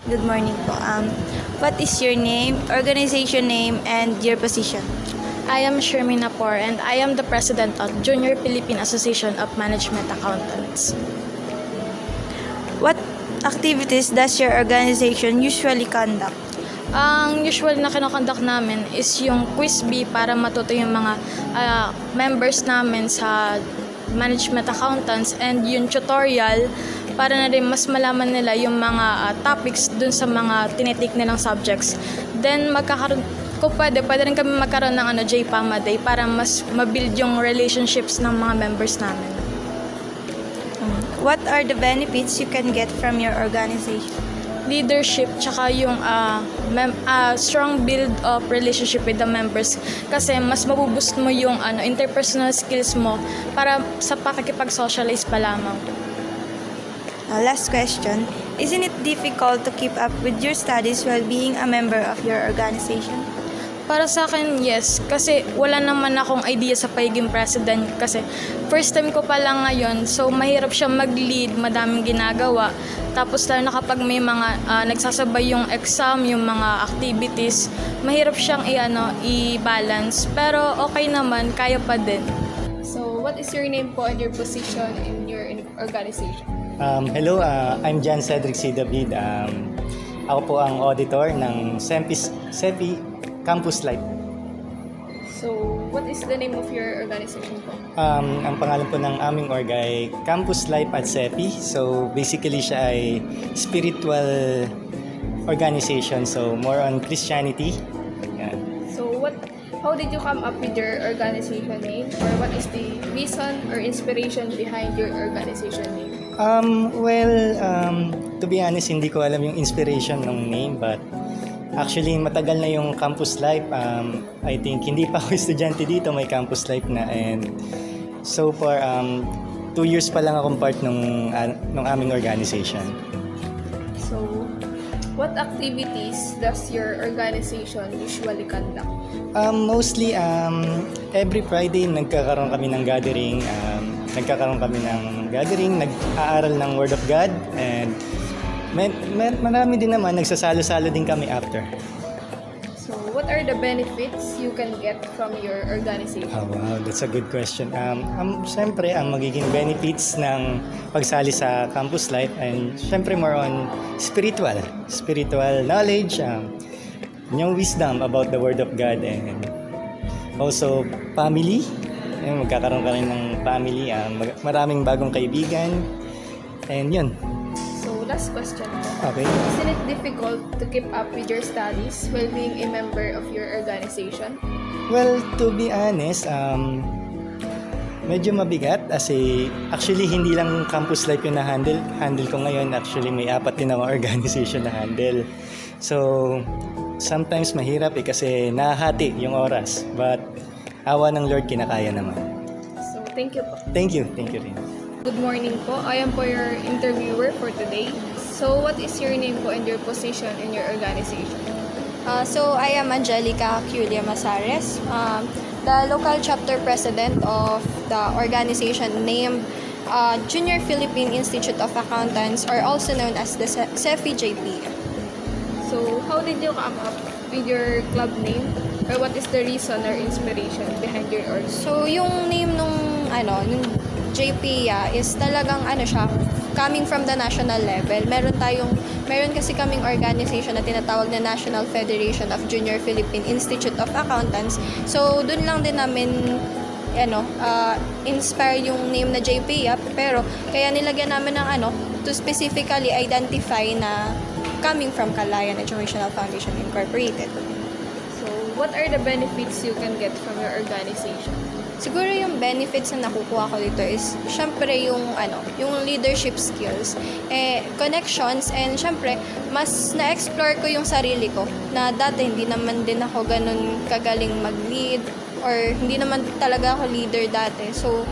Good morning po. What is your name, organization name, and your position? I am Shermina Por and I am the president of Junior Philippine Association of Management Accountants. What activities does your organization usually conduct? Ang usual na kinokonduct namin is yung quiz bee para matuto yung mga members namin sa management accountants, and yung tutorial para na rin mas malaman nila yung mga topics dun sa mga tinitake nilang subjects. Then kung pwede rin kami magkaroon ng JPAMA Day para mas mabuild yung relationships ng mga members namin. What are the benefits you can get from your organization? Leadership, tsaka yung strong build of relationship with the members, kasi mas mabuboost mo yung interpersonal skills mo para sa pakikipag-socialize pa lamang. Last question. Isn't it difficult to keep up with your studies while being a member of your organization? Para sa akin, yes. Kasi wala naman akong idea sa pagiging president. Kasi first time ko pa lang ngayon. So, mahirap siya mag-lead. Madaming ginagawa. Tapos, lalo na kapag may mga nagsasabay yung exam, yung mga activities, mahirap siyang i-balance. Pero okay naman, kaya pa din. So, what is your name po and your position in your organization? Hello, I'm Jan Cedric C. David. Ako po ang auditor ng CEPI Campus Life. So, what is the name of your organization po? Ang pangalan po ng aming org ay Campus Life at CEPI. So, basically siya ay spiritual organization. So, more on Christianity. Yan. So, how did you come up with your organization name? Or what is the reason or inspiration behind your organization name? To be honest, hindi ko alam yung inspiration ng name, but actually matagal na yung Campus Life. I think hindi pa ako estudyante dito, may Campus Life na, and so far 2 years pa lang akong part ng aming organization. So, what activities does your organization usually conduct? Mostly every Friday nagkakaroon kami ng gathering. Nag-aaral ng Word of God, and marami din naman, nagsasalo-salo din kami after. So, what are the benefits you can get from your organization? Oh, wow, that's a good question. Siyempre, ang magiging benefits ng pagsali sa Campus Life, and siyempre more on spiritual knowledge, yung wisdom about the Word of God, and also family. Magkakaroon ka rin ng family, maraming bagong kaibigan, and yun. So, last question po. Okay. Isn't it difficult to keep up with your studies while being a member of your organization? Well, to be honest, medyo mabigat kasi actually hindi lang Campus Life yung handle ko ngayon. Actually may 4 din ako organization na handle. So, sometimes mahirap kasi nahati yung oras. But, awa ng Lord, kinakaya naman. So, thank you po. Thank you rin. Good morning po. I am po your interviewer for today. So, what is your name po and your position in your organization? So I am Angelica Culia Masares, the local chapter president of the organization named Junior Philippine Institute of Accountants, or also known as the CEPI-JP. So, how did you come up with your club name? Or what is the reason or inspiration behind your org? So yung name nung JP is talagang siya, coming from the national level. Meron kasi kaming organization na tinatawag na National Federation of Junior Philippine Institute of Accountants. So dun lang din namin inspire yung name na JP, pero kaya nilagyan namin ng to specifically identify na coming from Kalayan Educational Foundation Incorporated. So, what are the benefits you can get from your organization? Siguro yung benefits na nakukuha ko dito is syempre yung leadership skills, connections, and syempre mas na-explore ko yung sarili ko na dati hindi naman din ako ganun kagaling mag-lead, or hindi naman talaga ako leader dati. So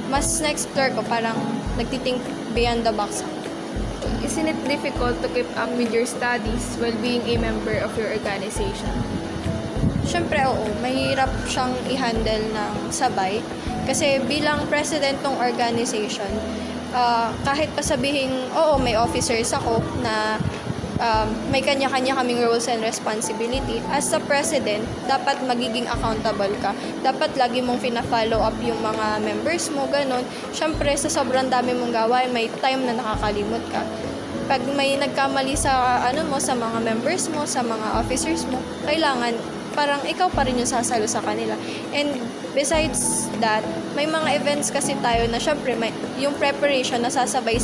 mas na-explore ko, parang nagtithink beyond the box ako. Isn't it difficult to keep up with your studies while being a member of your organization? Syempre, oo. Mahirap siyang i-handle ng sabay. Kasi bilang president ng organization, kahit pa sabihin, oo, may officers ako na may kanya-kanya kaming roles and responsibility. As a president, dapat magiging accountable ka. Dapat lagi mong fina-follow up yung mga members mo, ganun. Siyempre, sa sobrang dami mong gawain, may time na nakakalimot ka. Pag may nagkamali sa sa mga members mo, sa mga officers mo, kailangan parang ikaw pa rin yung sasalo sa kanila. And besides that, may mga events kasi tayo na syempre may, yung preparation nasasabay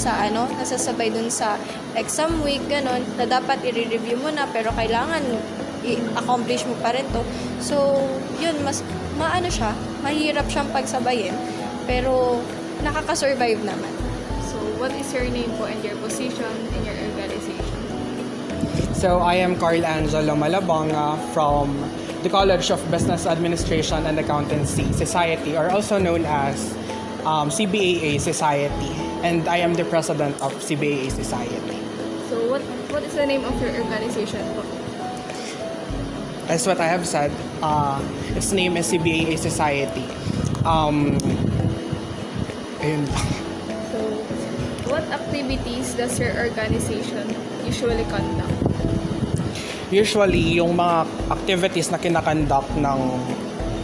nasasabay dun sa exam week, ganun, na dapat i-review mo na pero kailangan i-accomplish mo pa rin to. So, yun, mas mahirap siyang pagsabayin, pero nakaka-survive naman. So, what is your name po and your position in your organization? So I am Carl Angelo Malabanga from the College of Business Administration and Accountancy Society, or also known as CBAA Society, and I am the president of CBAA Society. So, what is the name of your organization po? As what I have said, its name is CBAA Society. Ayun. So, what activities does your organization usually conduct? Usually, yung mga activities na kinakandak ng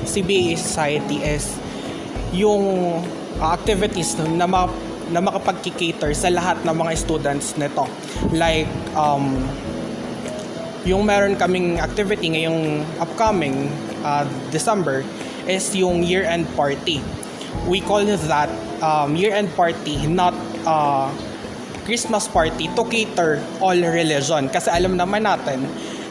CBAA Society is yung activities na makapag-cater sa lahat ng mga students nito. Like, yung meron kaming activity ngayong upcoming December is yung year-end party. We call that year-end party, not Christmas party, to cater all religion. Kasi alam naman natin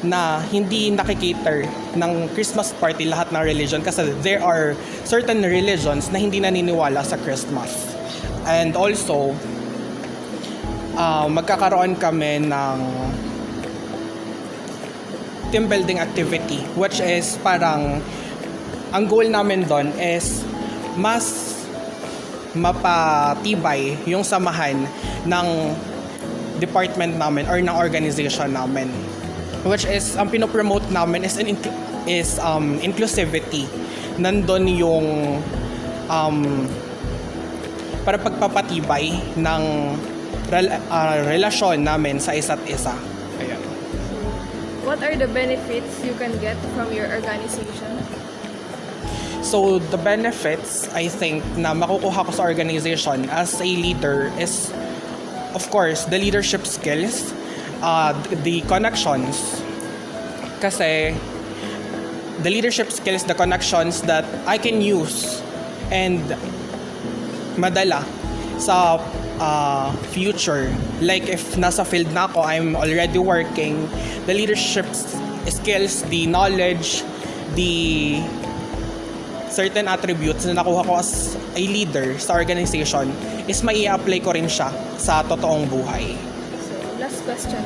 na hindi nakikater ng Christmas party lahat ng religion kasi there are certain religions na hindi naniniwala sa Christmas. And also, magkakaroon kami ng team building activity, which is parang ang goal namin doon is mas mapatibay yung samahan ng department namin or ng organization namin, which is ang pinopromote namin is inclusivity. Nandun yung para pagpapatibay ng relasyon namin sa isa't isa. Ayan. What are the benefits you can get from your organization? So the benefits I think na makukuha ko sa organization as a leader is, of course, the leadership skills, the connections. Kasi the leadership skills, the connections that I can use and madala sa future. Like if nasa field na ako, I'm already working, the leadership skills, the knowledge, the certain attributes na nakuha ko as a leader sa organization is mai-apply ko rin siya sa totoong buhay. So, last question.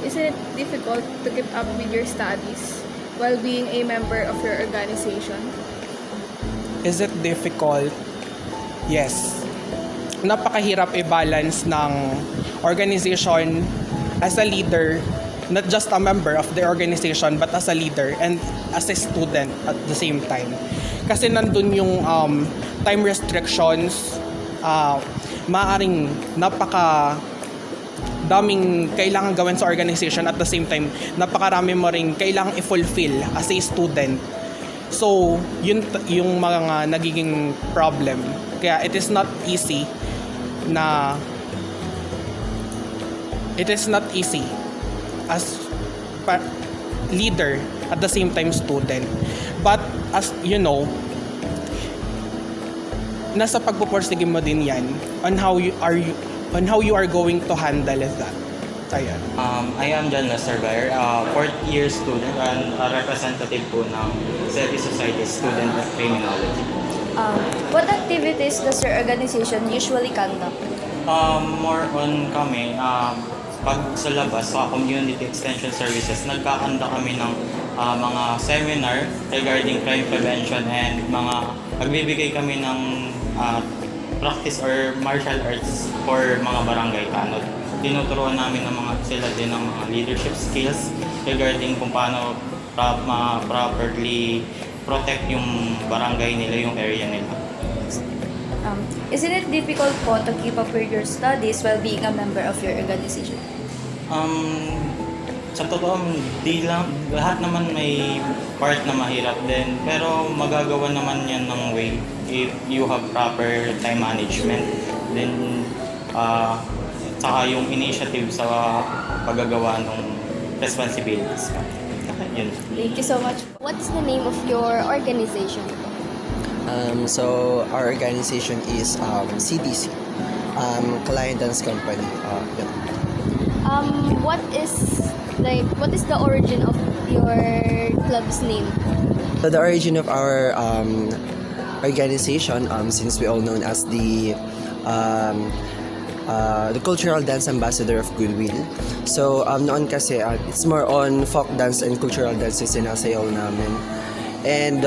Isn't it difficult to keep up with your studies while being a member of your organization? Is it difficult? Yes. Napakahirap i-balance ng organization as a leader, not just a member of the organization, but as a leader and as a student at the same time. Kasi nandun yung time restrictions, maaring daming kailangan gawin sa organization at the same time, napakarami mo rin kailangang i-fulfill as a student. So, yun yung mga nagiging problem. Kaya it is not easy as leader at the same time student. But as you know, nasa pagpupursige mo din yan on how you are going to handle that. Ayan. I am John Lestergayer, fourth year student and a representative po ng City Society Student of Criminology. What activities does your organization usually conduct? More on kami, pag sa labas, sa community extension services, nagkakanda kami ng mga seminar regarding crime prevention and magbibigay kami ng practice or martial arts for mga barangay tanod. Tinuturuan namin sila din ng mga leadership skills regarding kung paano properly protect yung barangay nila, yung area nila. Isn't it difficult po to keep up with your studies while being a member of your organization? Sa totoo, di lang, lahat naman may part na mahirap din. Pero magagawa naman yan ng way if you have proper time management. Then, saka yung initiative sa paggagawa ng responsibilities. Yun. Thank you so much. What's the name of your organization? So our organization is CDC, Client Dance Company. Yeah. What is the origin of your club's name? So the origin of our organization, since we all known as the cultural dance ambassador of Goodwill. So noon kasi it's more on folk dance and cultural dance yung sinasayaw namin. And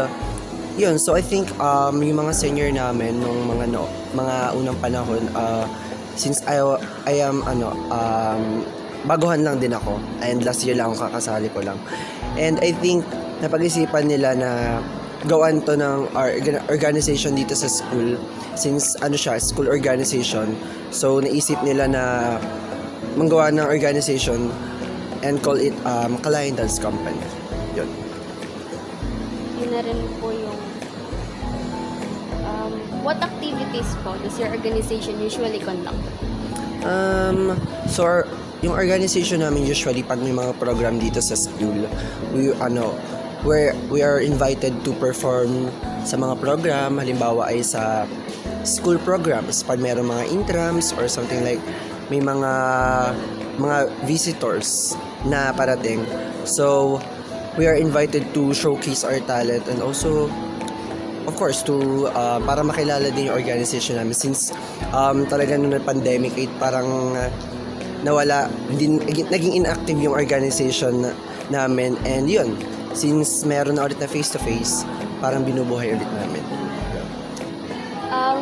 yun, so I think yung mga senior namin nung mga unang panahon, since I am baguhan lang din ako, and last year lang ako kakasali ko lang. And I think napag-isipan nila na gawan to ng organization dito sa school, since school organization. So naisip nila na manggawa ng organization and call it Kalayan Dance Company. Yun. Yun na rin po yung what activities po does your organization usually conduct? So yung organization namin usually pag may mga program dito sa school, we are invited to perform sa mga program, halimbawa ay sa school programs pag mayroong mga intrams or something like may mga visitors na parating. So we are invited to showcase our talent and also of course to para makilala din yung organization namin, since talaga nung pandemic ay parang nawala, naging inactive yung organization namin, and yun, since meron na ulit na face-to-face, parang binubuhay ulit namin.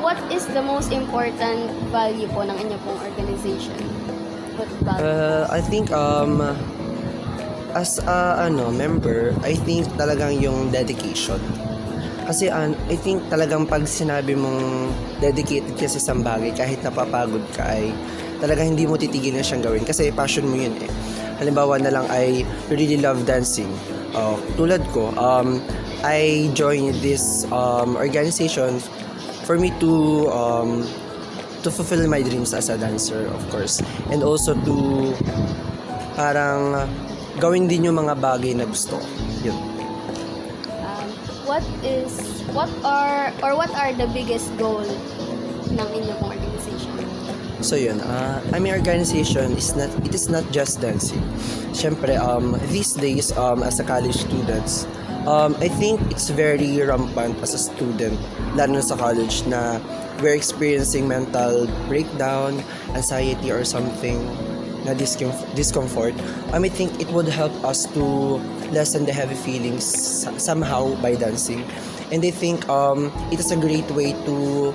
What is the most important value po ng inyo pong organization? What value? I think as a member, I think talagang yung dedication. Kasi I think talagang pag sinabi mong dedicated ka sa isang bagay, kahit napapagod ka, ay talagang hindi mo titigilin siyang gawin kasi passion mo yun eh. Halimbawa na lang I really love dancing. Tulad ko, I joined this organization for me to fulfill my dreams as a dancer, of course. And also to parang gawin din yung mga bagay na gusto. Yun. What are the biggest goal ng inyo pong organization? So yun, my organization is not just dancing. Siyempre, these days as a college students, I think it's very rampant as a student, lalo na sa college, na we're experiencing mental breakdown, anxiety or something na discomfort. I think it would help us to lessen the heavy feelings somehow by dancing. And I think it is a great way to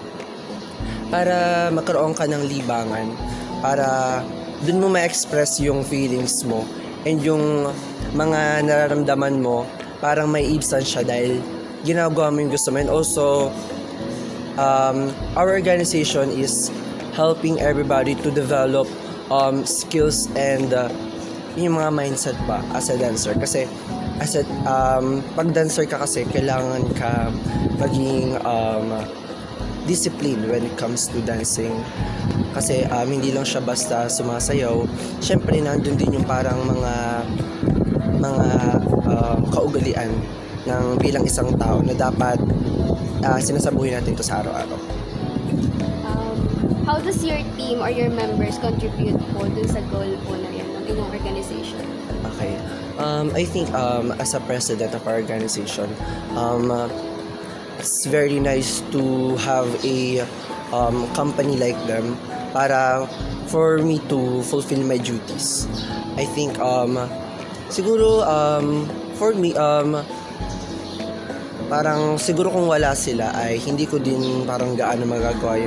para magkaroon ka ng libangan, para dun mo ma-express yung feelings mo and yung mga nararamdaman mo, parang may ibsan siya dahil ginagawa mo yung gusto mo. And also, our organization is helping everybody to develop skills and yung mga mindset ba as a dancer. Kasi pag dancer ka kasi, kailangan ka maging discipline when it comes to dancing. Kasi hindi lang siya basta sumasayaw. Siyempre, nandun din yung parang mga kaugalian ng bilang isang tao na dapat sinasabuhin natin ito sa araw-araw. How does your team or your members contribute po dun sa goal po na yan ng inyong organization? Okay. I think as a president of our organization, it's very nice to have a company like them para for me to fulfill my duties. I think siguro for me parang siguro kung wala sila ay hindi ko din parang gaano magagawa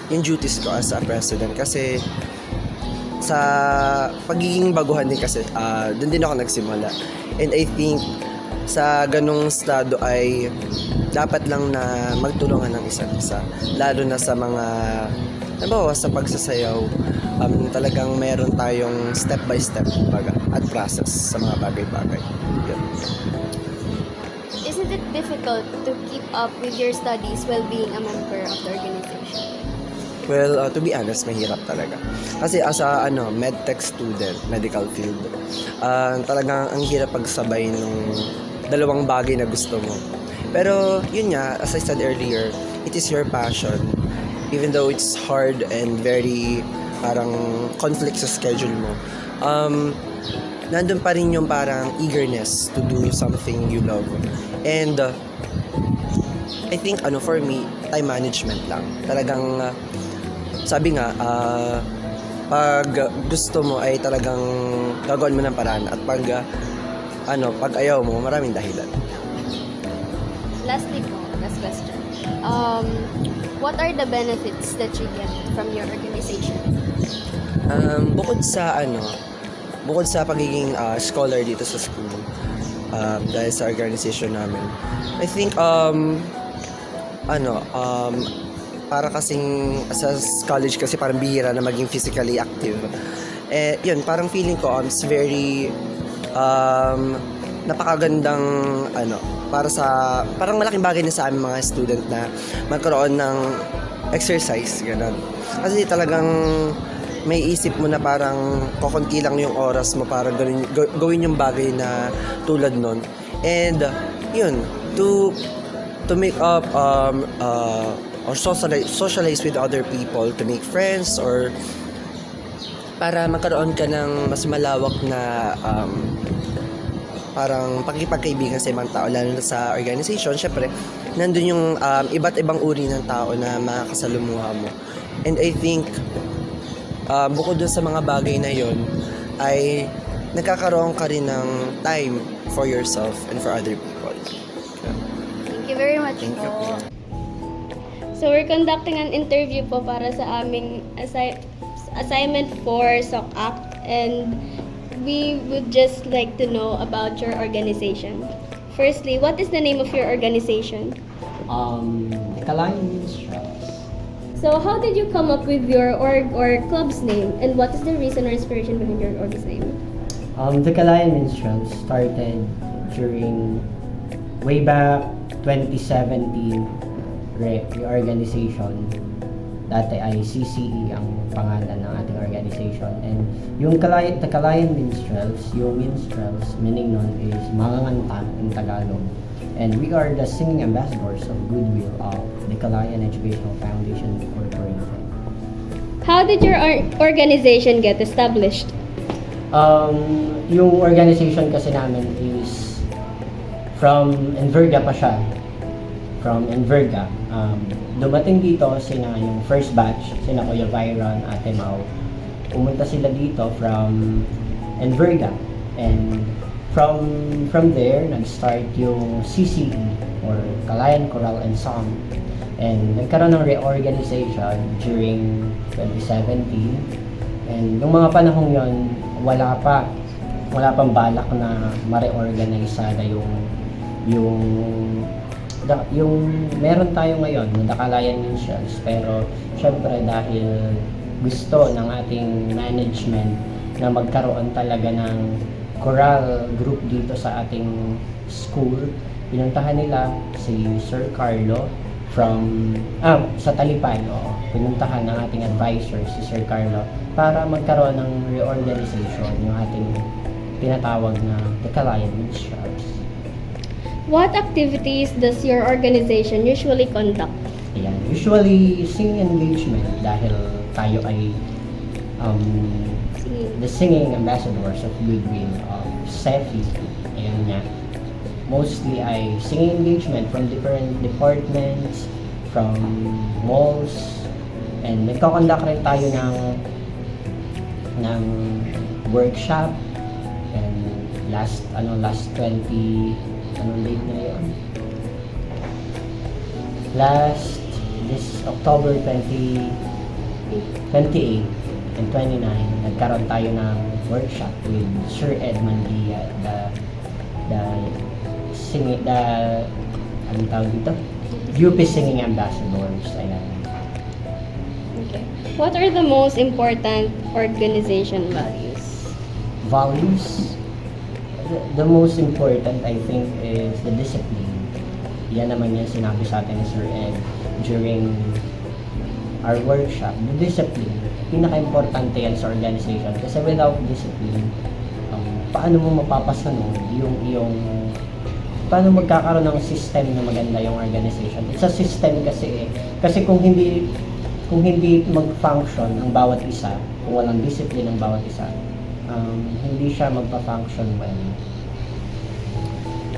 yung duties ko as a president, kasi sa pagiging baguhan din kasi doon din ako nagsimula, and I think sa ganong estado ay dapat lang na magtulungan ng isa't isa, lalo na sa mga Nabawa sa pagsasayaw, talagang meron tayong step-by-step baga, at process sa mga bagay-bagay. Yun. Isn't it difficult to keep up with your studies while being a member of the organization? Well, to be honest, mahirap talaga. Kasi as a medtech student, medical field, talagang ang hirap pagsabay ng dalawang bagay na gusto mo. Pero yun nga, as I said earlier, it is your passion. Even though it's hard and very parang conflict sa schedule mo, nandun pa rin yung parang eagerness to do something you love. And I think for me, time management lang. Talagang sabi nga, pag gusto mo ay talagang gagawin mo ng paraan, at pag pag ayaw mo, maraming dahilan. Last question. What are the benefits that you get from your organization? Bukod sa pagiging scholar dito sa school, dahil sa organization namin, I think para kasing sa college kasi parang bihira na maging physically active. Yun, parang feeling ko it's very napakagandang parang malaking bagay na sa aming mga student na magkaroon ng exercise, ganun. Kasi talagang may isip mo na parang kokonti lang yung oras mo para gawin yung bagay na tulad nun. And yun, to make up or socialize with other people, to make friends, or para magkaroon ka ng mas malawak na parang pakikipagkaibigan sa ibang tao, lalo na sa organization. Syempre, nandun yung iba't ibang uri ng tao na makakasalumuha mo. And I think, bukod dun sa mga bagay na yon, ay nagkakaroon ka rin ng time for yourself and for other people. Thank you very much po. So we're conducting an interview po para sa aming assignment for SOC Act, and we would just like to know about your organization. Firstly, what is the name of your organization? The Kalayan Minstrels. So how did you come up with your org or club's name, and what is the reason or inspiration behind your org's name? The Kalayan Minstrels started during way back 2017 reorganization. Dati ay CCE ang pangalan ng ating organization. And yung the Kalayan Minstrels, yung minstrels, meaning nun is manganganta in Tagalog. And we are the singing ambassadors of goodwill of the Kalayan Educational Foundation Incorporated. How did your organization get established? Yung organization kasi namin is from Enverga pa siya. From Enverga. Dumating dito yung first batch, sina Kuya Byron, Ate Mau. Pumunta sila dito from Enverga. And from there, nag-start yung CCE or Kalayan Choral and Song. And nagkaroon ng reorganization during 2017. And nung mga panahong yon, wala pang balak na ma-reorganize sana yung meron tayo ngayon na Kalayan Minstrels. Pero syempre dahil gusto ng ating management na magkaroon talaga ng choral group dito sa ating school, pinuntahan nila si Sir Carlo from sa Talipan. Pinuntahan ng ating advisor si Sir Carlo para magkaroon ng reorganization, yung ating tinatawag na The Kalayan Minstrels. What activities does your organization usually conduct? Ayan. Usually, singing engagement dahil tayo ay the singing ambassadors of goodwill of SEFI. Ayan nga. Mostly ay singing engagement from different departments, from malls, and nagkakonduct rin tayo ng workshop. And last 20 date na yun? This October 28 and 29, nagkaroon tayo ng workshop with Sir Edmund Dia, anong tawag dito? UP Singing Ambassadors. Ayan. Okay. What are the most important organization values? Values, the most important I think is the discipline. Yan naman yung sinabi sa atin ni Sir Ed during our workshop. The discipline, pinaka-importante yan sa organization kasi without discipline, paano mo mapapasunod paano magkakaroon ng system na maganda yung organization. It's a system kasi kasi kung hindi mag-function ang bawat isa, kung walang discipline ang bawat isa, hindi siya magpa-function well.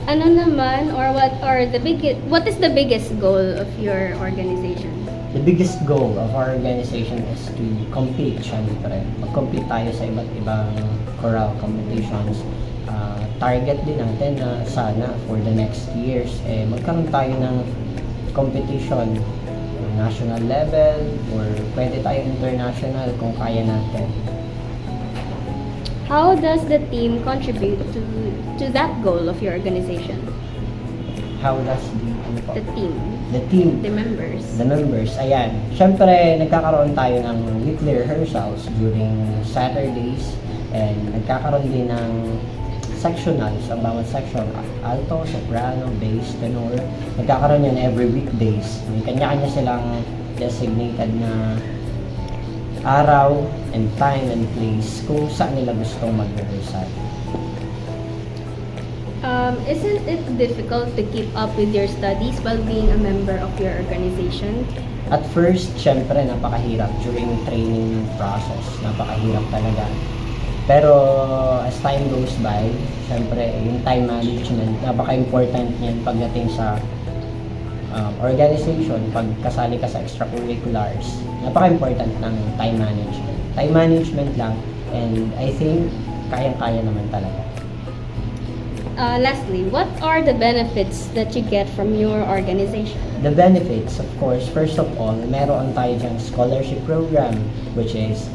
Ano naman or what is the biggest goal of your organization? The biggest goal of our organization is to compete, syempre. Mag-compete tayo sa iba't ibang choral competitions. Target din natin na sana for the next years, magkaroon tayo ng competition national level or pwede tayo international kung kaya natin. How does the team contribute to that goal of your organization? How does The team, the team, the members. the members, ayan. Siyempre, nagkakaroon tayo ng weekly rehearsals during Saturdays and nagkakaroon din ng sectionals ang bawat section. Alto, soprano, bass, tenor. Nagkakaroon yan every weekdays. May kanya-kanya silang designated na araw and time and place kung saan nila gustong mag-rehearsal. Isn't it difficult to keep up with your studies while being a member of your organization? At first, syempre, napakahirap during training process. Napakahirap talaga. Pero as time goes by, syempre, yung time management, napaka-important niyan pagdating sa organization, pag kasali ka sa extracurriculars. Napaka-important ng time management. Time management lang, and I think kayang-kaya naman talaga. Lastly, what are the benefits that you get from your organization? The benefits, of course, first of all, meron tayo diyang scholarship program, which is,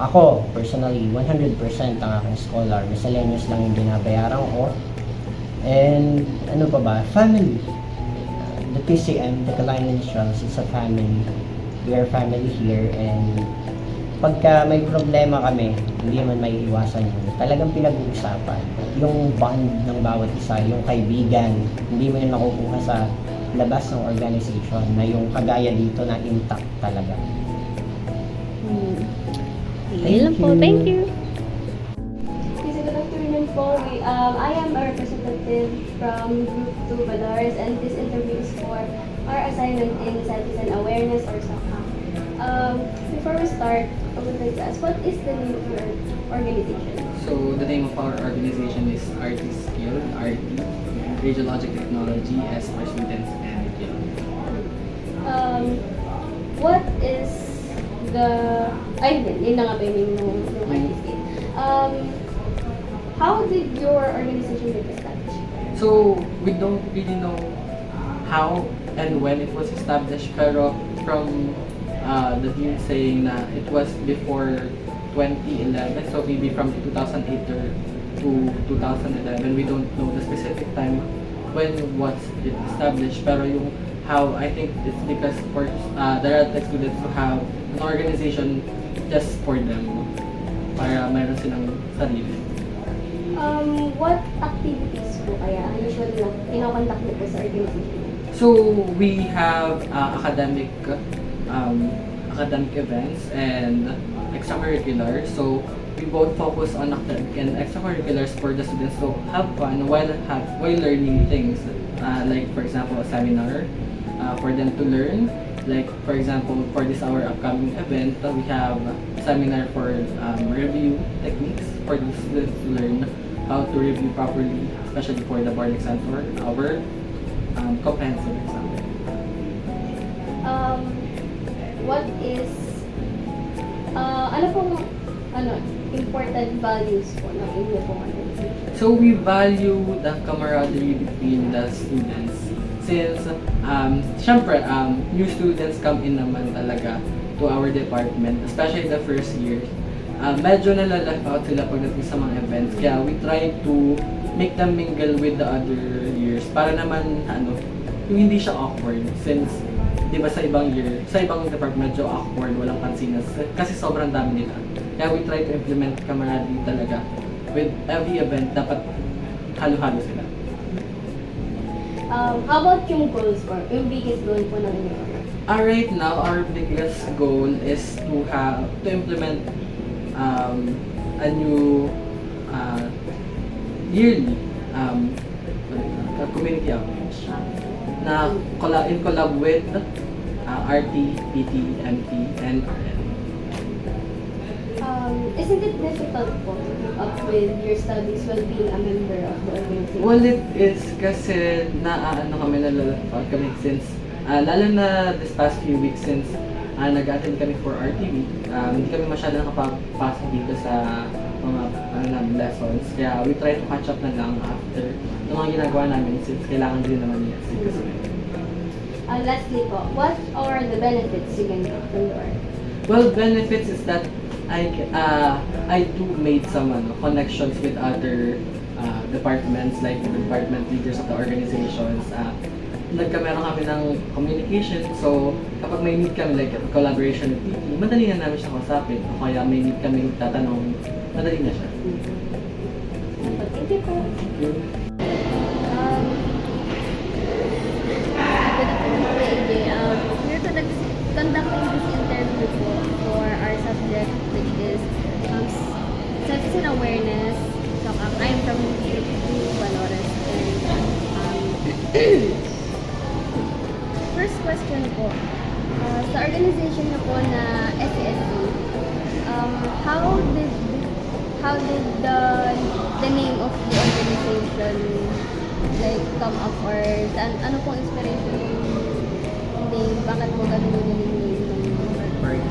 ako, personally, 100% ang aking scholar. Miscellaneous lang yung binabayaran ko. And, ano pa ba? Family. The PCM, the Kalinayan Strums, it's a family. We are family here, and pagka may problema kami, hindi man may iwasan yun. Talagang pinag-uusapan. Yung bond ng bawat isa, yung kaibigan, hindi mo yun makukuha sa labas ng organization na yung kagaya dito na intact talaga. Thank you. Good afternoon po. I am a representative from Group 2 Badares, and this interview is for our assignment in citizen awareness or SOCA. Before we start, I would like to ask, what is the name of your organization? So the name of our organization is Artist Skill, RT, Radiologic Technology as for students and Skill. What is the, yun na nga ba yung name ng Artist Skill. How did your organization get established? So we don't really know how and when it was established, pero from the team saying na it was before 2011, so maybe from 2008 to 2011. We don't know the specific time when was it established, pero yung how, I think it's because for the RadTech students to have an organization just for them, para mayroon silang sarili. What activities po kaya usually kinokontak niyo po sa organization? So we have academic events and extracurriculars. So we both focus on academic and extracurriculars for the students to have fun while learning things. Like for example, a seminar for them to learn. Like for example, for this our upcoming event, we have a seminar for review techniques for the students to learn how to review properly, especially for the board exam for our comprehensive exam. What is important values po ng inyo pong organization? So we value the camaraderie between the students. Since, syempre, new students come in naman talaga to our department, especially the first year. Medyo nalalack out sila pagdating sa mga events. Kaya we try to make them mingle with the other years para naman, yung hindi siya awkward. Since di ba sa ibang year, sa ibang department medyo awkward, walang pansinas kasi sobrang dami nila. Kaya we try to implement camaraderie talaga. With every event, dapat halo-halo sila. How about yung goals po? Yung biggest goal po ng inyo? Right now, our biggest goal is to implement a new yearly community outreach na in collab with RT, PT, MT, and RN. Isn't it difficult po to keep up with your studies while being a member of the organization? Well, it is kasi nalalapag kami since, lalo na this past few weeks since nag-attend kami for RTV, hindi kami masyado nakapasok dito sa mga lessons. Kaya we try to catch up na lang after ng mga ginagawa namin since kailangan din naman niya. Lastly po, what are the benefits you can get from your work? Well, benefits is that I do made some connections with other departments, like the department leaders of the organizations. Nagkameron kami ng communication, so kapag may need kami, like collaboration with PT, madali na namin siya kausapin. O kaya may need kami tatanong, madali na siya. Thank you po. Thank you. We're conducting this interview po for our subject, which is citizen awareness. So, I am from Valores, and first question po, sa organization na po na SESC, how did the name of the organization like come up, or ano pong inspiration yung name, bakit mo ganun yung name ng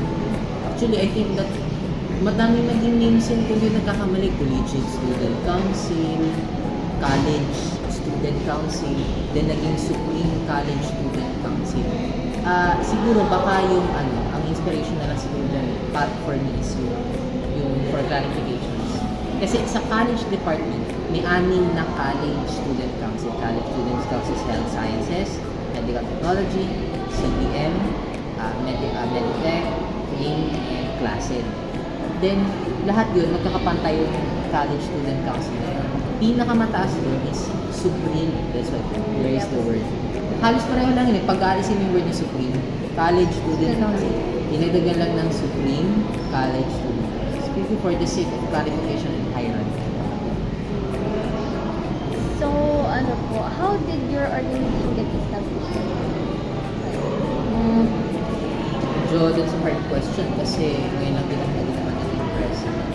Actually, I think that madaming naging names yun kung yung nagkakamali. Collegiate Student Council, College Student Council, then naging Supreme College Student Council. Siguro baka yung ang inspiration na lang siguro dyan, part for me is yung for clarifications. Kasi sa college department, may 6 na college student council. College Student Council Health Sciences, Medical Technology, CBM, Meditech, and Classen. Then, lahat yun, magkakapantay yung college student council na yun. Pinakamataas doon is Supreme. That's what, where is the word? Halos pareho lang yun eh. Pag-aalisin yung word ng Supreme, College Student Council. Dinagdagan lang ng Supreme College Student Council. Speaking for the sake of clarification and hierarchy. So, how did your organization get established? Medyo dun sa hard question kasi ngayon lang din ako naman naging president.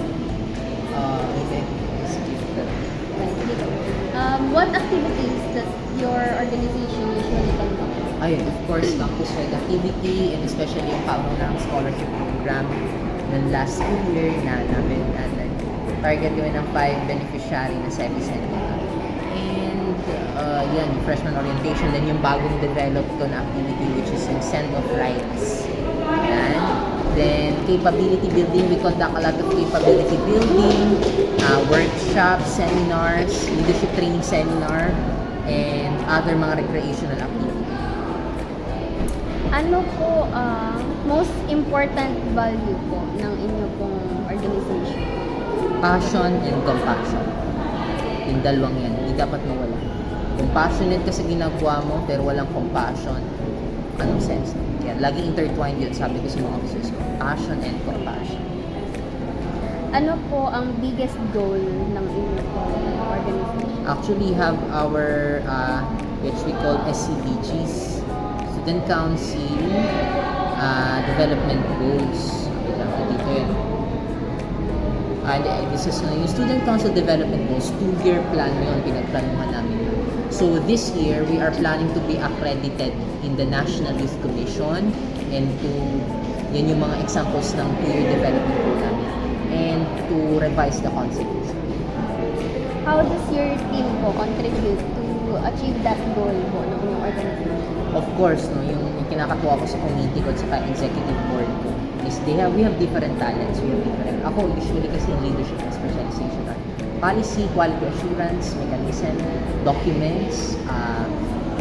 What activities does your organization usually conduct? Ayun, of course, campus-wide activity and especially yung paunang scholarship program ng last school year na namin target gawin ng 5 beneficiary na SEPI Center. And yan, yung freshman orientation, then yung bagong developed ko na activity which is yung send-off rights. Yan. Then, capability building, we conduct a lot of capability building, workshops, seminars, leadership training seminar, and other mga recreational activities. Ano po most important value po ng inyo pong organization? Passion and compassion. Yung dalawang yan, hindi dapat mawala. Kung passionate ka sa ginagawa mo, pero walang compassion, anong sense? Yan, laging intertwined yun, sabi ko sa mga officers ko. Passion and compassion. Ano po ang biggest goal ng inyong organization? Actually, have our, which we call SCDGs, Student Council, Development Goals. Dito yun. And this is yung Student Council Development Goals, 2-year plan yun, pinagplanuhan namin. So this year, we are planning to be accredited in the National Youth Commission and yan yung mga examples ng 2-year development program and to revise the concepts. How does your team po contribute to achieve that goal po ng inyong organization? Of course, yung kinakatuwa ko sa committee ko at sa executive board ko is we have different talents. Ako usually kasi yung leadership and specialization. Policy, quality assurance, mechanism, documents,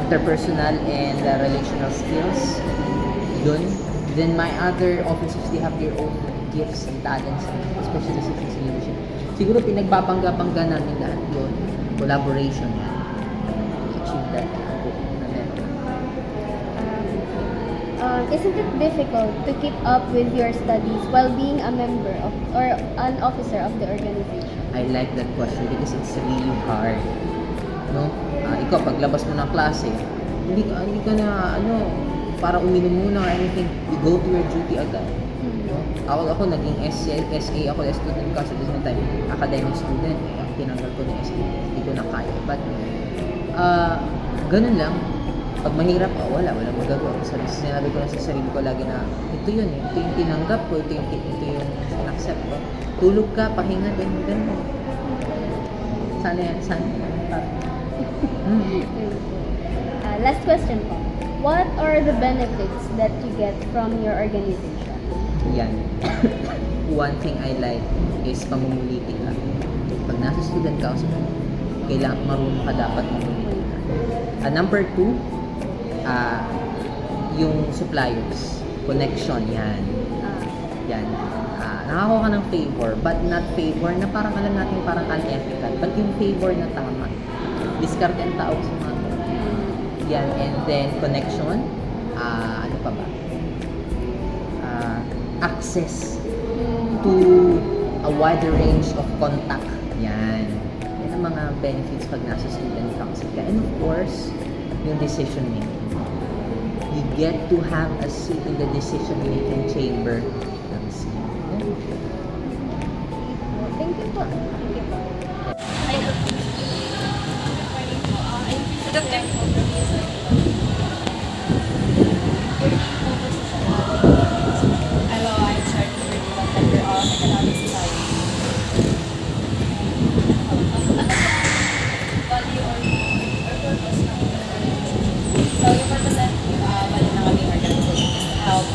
interpersonal and relational skills, yun. Then my other officers, they have their own gifts and talents, especially sa leadership. Siguro pinagbabangga-bangga namin lahat yun. Collaboration yan. Achieve that na meron. Isn't it difficult to keep up with your studies while being a member of or an officer of the organization? I like that question because it's really hard. No? Ikaw, paglabas mo ng klase, hindi ka na, para uminom muna or anything, you go to your duty agad. No? Ako naging SA ako, student kasi at the same time, academic student, tinanggal ko na SA, hindi ko na kaya. But, ganun lang. Pag mahirap, wala magagawa. Sinabi ko na sa sarili ko lagi na, ito yun eh, ito yung tinanggap ko, ito yung accept ko. Tulog ka, pahinga din, ganun. Sana yan. Last question po. What are the benefits that you get from your organization? Yan. One thing I like is pamumuliti ka. Pag nasa student council, kailangan marunong ka dapat mamumuliti ka. Number 2, yung suppliers. Connection, yan. Yan. Nakakuha ka ng favor, but not favor na parang alam natin parang unethical. But yung favor na tama. Diskarte ang tao sa mga yan. And then, connection. Ano pa ba? Access to a wider range of contact. Yan. Yan ang mga benefits pag nasa student council ka. And of course, yung decision making. You get to have a seat in the decision making chamber ng SEA. Thank you po. Hello, I'm Charlie Ferdinand, member of Economic Society. Value or purpose ng organization. So, yung purpose ng value ng aming organization is to help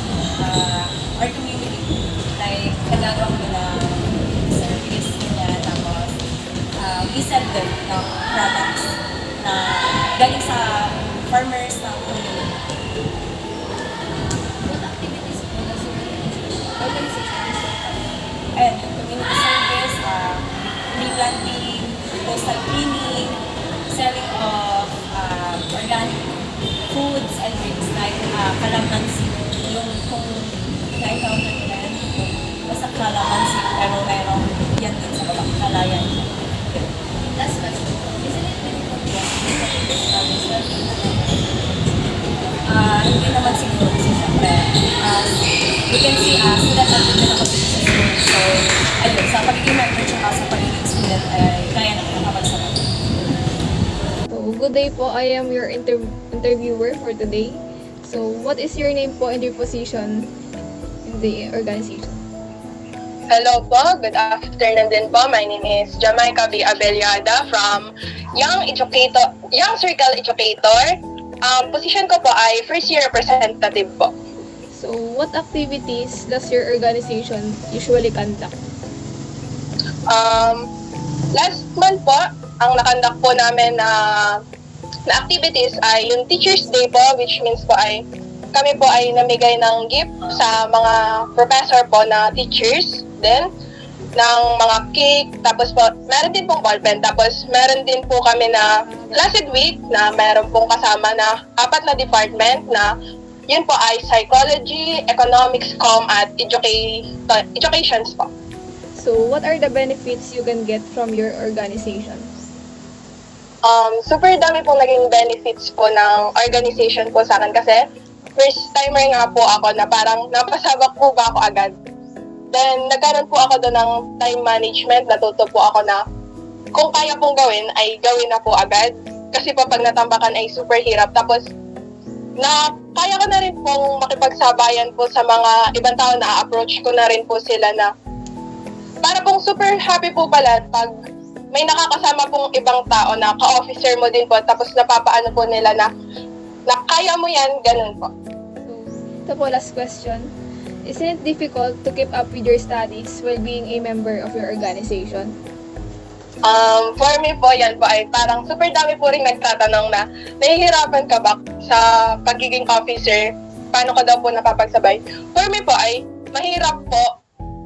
our community. Like, nagagawa kami ng service niya, tapos we sell them ng products na galing sa farmers ng community. What activities po na organization? And community service, tree planting, coastal cleaning, selling of organic foods and drinks like calamansi. Yung kung na-encounter nila yan, basta calamansi, pero meron yan din sa baba, kalayan siya. Last question. Isn't it difficult to hindi naman siguro kasi syempre you can see student natin din ako dito sa school. So, ayun, sa pagiging member tsaka sa pagiging student ay kaya na nakapagsabat. So, good day po. I am your interviewer for today. So, what is your name po and your position in the organization? Hello po, good afternoon din po. My name is Jamaica B. Abeliada from Young Circle Educator. Position ko po ay first year representative po. So, what activities does your organization usually conduct? Last month po, ang nakandak po namin na activities ay yung Teachers Day po, which means po ay kami po ay namigay ng gift sa mga professor po na teachers, then ng mga cake, tapos po meron din pong ballpen, tapos meron din po kami na last week na meron pong kasama na 4 na department na yun po ay psychology, economics, at educations po. So, what are the benefits you can get from your organization? Super dami pong naging benefits po ng organization po sa akin kasi first timer nga po ako na parang napasabak po ba ako agad. Then, nagkaroon po ako doon ng time management. Natuto po ako na kung kaya pong gawin, ay gawin na po agad. Kasi po pag natambakan ay super hirap. Tapos, kaya ko na rin pong makipagsabayan po sa mga ibang tao na approach ko na rin po sila na para pong super happy po pala pag may nakakasama pong ibang tao na ka-officer mo din po. Tapos napapaano po nila na kaya mo yan, ganun po. So, ito po last question. Isn't it difficult to keep up with your studies while being a member of your organization? For me po, yan po ay parang super dami po rin nagtatanong na nahihirapan ka ba sa pagiging officer paano ko daw po napapagsabay. For me po ay mahirap po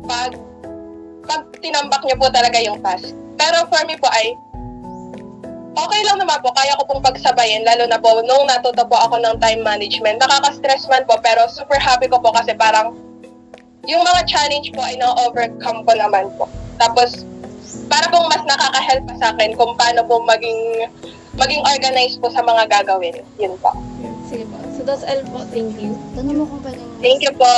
pag tinambak niyo po talaga yung task. Pero for me po ay okay lang naman po, kaya ko pong pagsabayin, lalo na po nung natuto po ako ng time management. Nakaka-stress man po, pero super happy ko po kasi parang yung mga challenge po ay na-overcome ko naman po. Tapos, para pong mas nakaka-help pa sa akin kung paano po maging organized po sa mga gagawin. Yun po. Sige po. So that's all po. Thank you. Thank you po.